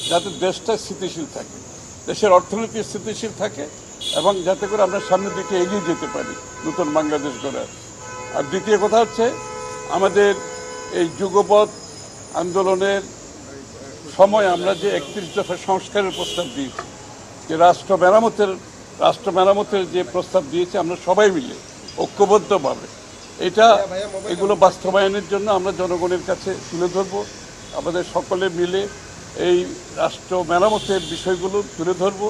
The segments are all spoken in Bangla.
যাতে দেশটা স্থিতিশীল থাকে, দেশের অর্থনীতি স্থিতিশীল থাকে এবং যাতে করে আমরা সামনের দিকে এগিয়ে যেতে পারি নতুন বাংলাদেশ গড়ার। আর দ্বিতীয় কথা হচ্ছে আমাদের এই যুগপৎ আন্দোলনের সময় আমরা যে 31 দফা সংস্কারের প্রস্তাব দিয়েছি, যে রাষ্ট্র মেরামতের যে প্রস্তাব দিয়েছি আমরা সবাই মিলে ঐক্যবদ্ধভাবে এগুলো বাস্তবায়নের জন্য আমরা জনগণের কাছে তুলে ধরব। আমাদের সকলে মিলে এই রাষ্ট্র মেরামতের বিষয়গুলো তুলে ধরব,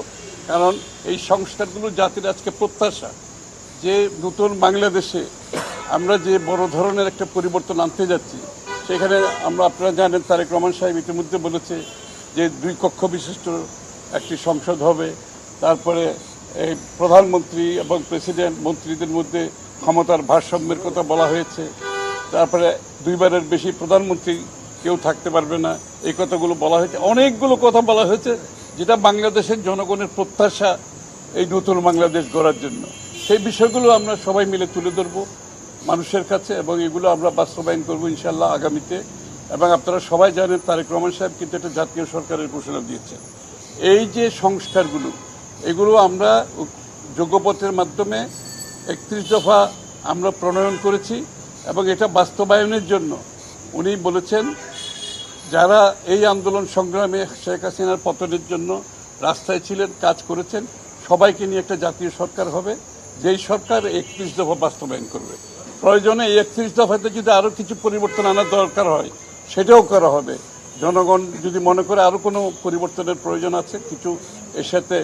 কারণ এই সংস্কারগুলো জাতির আজকে প্রত্যাশা যে নতুন বাংলাদেশে আমরা যে বড় ধরনের একটা পরিবর্তন আনতে যাচ্ছি। সেখানে আপনারা জানেন তারেক রহমান সাহেব ইতিমধ্যে বলেছে যে 2 কক্ষ বিশিষ্ট একটি সংসদ হবে, তারপরে এই প্রধানমন্ত্রী এবং প্রেসিডেন্ট মন্ত্রীদের মধ্যে ক্ষমতার ভারসাম্যের কথা বলা হয়েছে, তারপরে 2 বারের বেশি প্রধানমন্ত্রী কেউ থাকতে পারবে না, এই কথাগুলো বলা হয়েছে। অনেকগুলো কথা বলা হয়েছে যেটা বাংলাদেশের জনগণের প্রত্যাশা এই নতুন বাংলাদেশ গড়ার জন্য। সেই বিষয়গুলো আমরা সবাই মিলে তুলে ধরব মানুষের কাছে এবং এগুলো আমরা বাস্তবায়ন করব ইনশাল্লাহ আগামীতে। এবং আপনারা সবাই জানেন তারেক রহমান সাহেব কিন্তু একটা জাতীয় সরকারের ঘোষণা দিয়েছেন। এই যে সংস্কারগুলো এগুলো আমরা যোগ্যপথের মাধ্যমে 31 দফা আমরা প্রণয়ন করেছি এবং এটা বাস্তবায়নের জন্য উনি বলেছেন যারা এই আন্দোলন সংগ্রামে শেখ হাসিনার পতনের জন্য রাস্তায় ছিলেন, কাজ করেছেন, সবাইকে নিয়ে একটা জাতীয় সরকার হবে, যেই সরকার 31 দফা বাস্তবায়ন করবে। প্রয়োজনে এই 31 দফাতে যদি আরও কিছু পরিবর্তন আনার দরকার হয় সেটাও করা হবে। জনগণ যদি মনে করে আরও কোনো পরিবর্তনের প্রয়োজন আছে, কিছু এর সাথে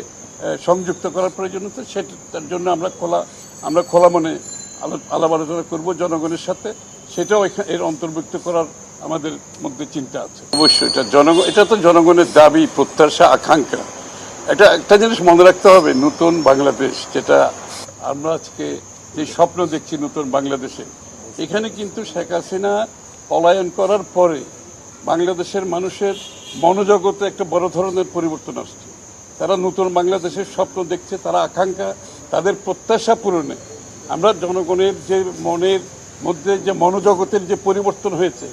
সংযুক্ত করার প্রয়োজন আছে, সেটার জন্য আমরা খোলা মনে আলাপ আলোচনা করবো জনগণের সাথে। সেটাও এর অন্তর্ভুক্ত করার আমাদের মধ্যে চিন্তা আছে। অবশ্যই এটা তো জনগণের দাবি, প্রত্যাশা, আকাঙ্ক্ষা। একটা জিনিস মনে রাখতে হবে, নতুন বাংলাদেশ যেটা আমরা আজকে যে স্বপ্ন দেখছি নতুন বাংলাদেশে, এখানে কিন্তু শেখ হাসিনা পলায়ন করার পরে বাংলাদেশের মানুষের মনোজগতে একটা বড় ধরনের পরিবর্তন আসছে। তারা নতুন বাংলাদেশের স্বপ্ন দেখছে, তারা আকাঙ্ক্ষা, তাদের প্রত্যাশা পূরণে আমরা জনগণের যে মনের মধ্যে যে মনোজগতের যে পরিবর্তন হয়েছে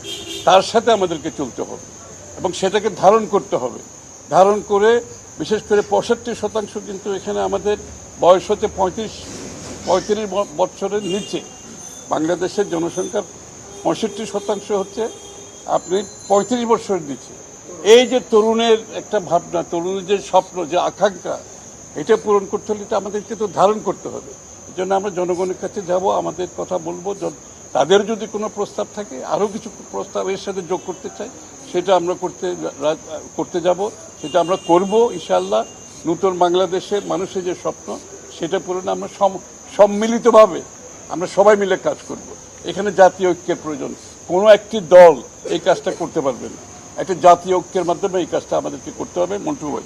তার সাথে আমাদেরকে চলতে হবে এবং সেটাকে ধারণ করতে হবে। ধারণ করে বিশেষ করে 65% কিন্তু এখানে আমাদের বয়স হচ্ছে 35 বছরের নিচে। বাংলাদেশের জনসংখ্যার 65% হচ্ছে আপনি 35 বছরের নিচে। এই যে তরুণের একটা ভাবনা, তরুণের যে স্বপ্ন, যে আকাঙ্ক্ষা, এটা পূরণ করতে হলে তো আমাদেরকে তো ধারণ করতে হবে। এই জন্য আমরা জনগণের কাছে যাব, আমাদের কথা বলবো। তাদের যদি কোনো প্রস্তাব থাকে, আরও কিছু প্রস্তাব এর সাথে যোগ করতে চাই, সেটা আমরা করতে যাব, সেটা আমরা করব ইনশাআল্লাহ। নতুন বাংলাদেশের মানুষের যে স্বপ্ন সেটা পূরণে আমরা সম্মিলিতভাবে আমরা সবাই মিলে কাজ করব। এখানে জাতীয় ঐক্যের প্রয়োজন। কোনো একটি দল এই কাজটা করতে পারবে না, একটা জাতীয় ঐক্যের মাধ্যমে এই কাজটা আমাদেরকে করতে হবে। মন্টু ভাই।